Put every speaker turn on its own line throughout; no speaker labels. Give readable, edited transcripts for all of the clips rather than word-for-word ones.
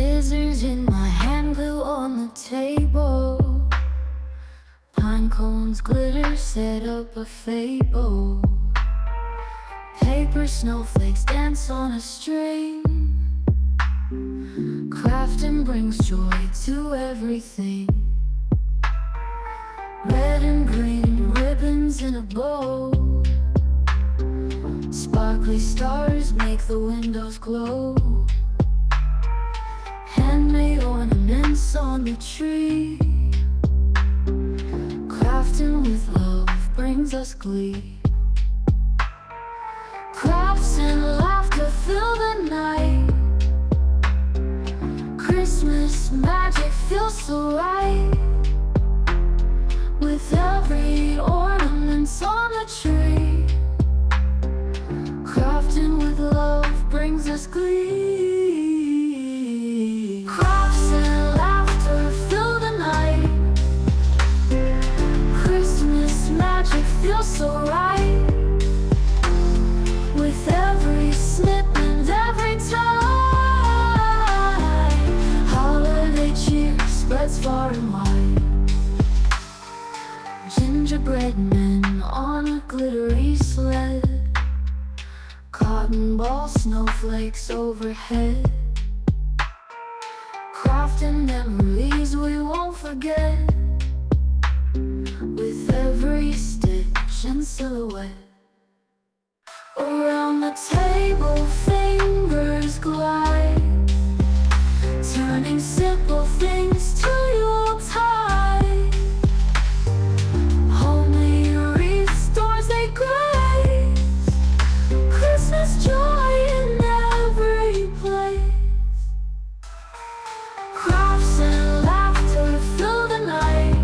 Scissors in my hand, glue on the table. Pine cones, glitter, set up a fable. Paper snowflakes dance on a string. Crafting brings joy to everything. Red and green ribbons in a bow. Sparkly stars make the windows glow. Handmade ornaments on the tree. Crafting with love brings us glee. Crafts and laughter fill the night. Christmas magic feels so right. With every ornament on the tree. Crafting with love brings us glee. Crafts and laughter fill the night. Christmas magic feels so right. With every snip and every tie. Holiday cheer spreads far and wide. Gingerbread men on a glittery sled. Cotton ball snowflakes overhead. Crafting memories we won't forget. With every stitch and silhouette. Around the table fingers glide. Turning simple things to Yuletide. Homemade wreaths, doors they grace. Christmas joy in every place. Crafts and laughter fill the night.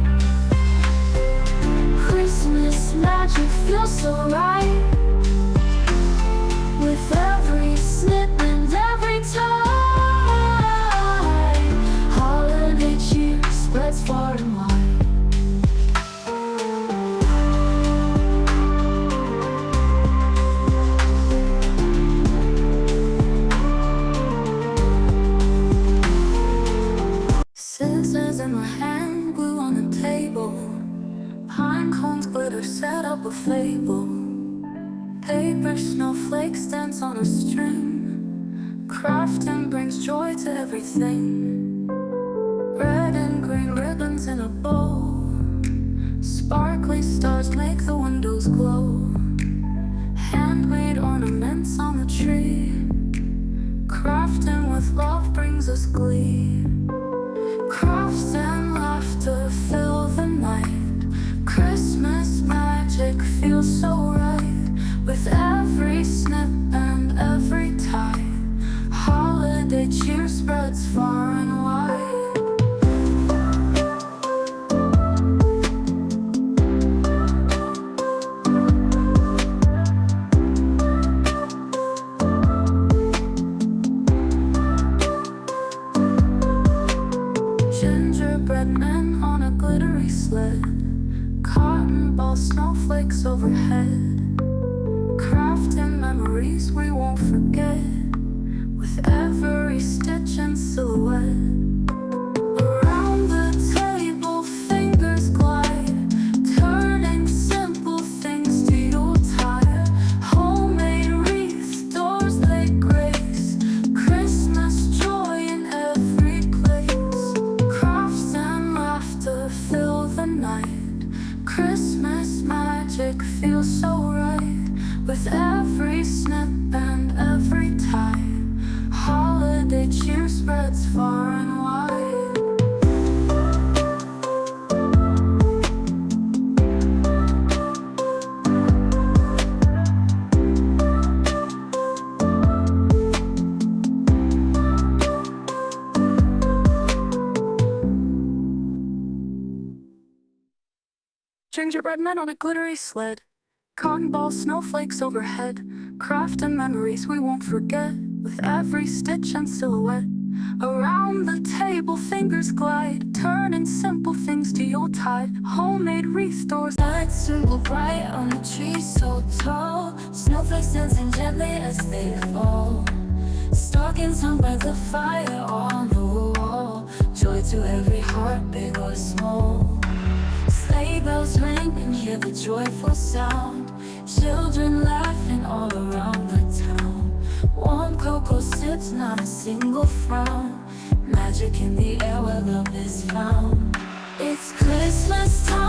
Christmas magic feels so right. With every snip and every tie. Holiday cheer spreads far and wide. Scissors in my hand, glue on the table. Pine cones, glitter, set up a fable. Paper snowflakes dance on a string. Crafting brings joy to everything. Red and green ribbons in a bow. Sparkly stars make the windows glow. Handmade ornaments on the tree. Crafting with love brings us glee. Crafts and laughter fill the night. Christmas magic feels so right. With every snip and every tie. Holiday cheer spreads far and wide. Gingerbread men on a glittery sled. Cotton ball snowflakes overhead. Crafting memories we won't forget. With every stitch and silhouette. Around the table fingers glide. Turning simple things to Yuletide. Homemade wreaths, doors they grace. Christmas joy in every place. Crafts and laughter fill the night. Christmas magic feels so right. With every snip and every tie. Holiday cheer spreads far and wide. Gingerbread men on a glittery sled. Cotton ball snowflakes overhead. Crafting memories we won't forget. With every stitch and silhouette. Around the table fingers glide. Turning simple things to Yuletide. Homemade wreath doors. Lights circle bright on the tree so tall. Snowflakes dancing gently as they fall. Stockings hung by the fire on the wall. to every heart, big or small. Sleigh bells ring and hear the joyful sound. Children laughing all around the town. Warm cocoa sips, not a single frown. Magic in the air where love is found. It's Christmas time.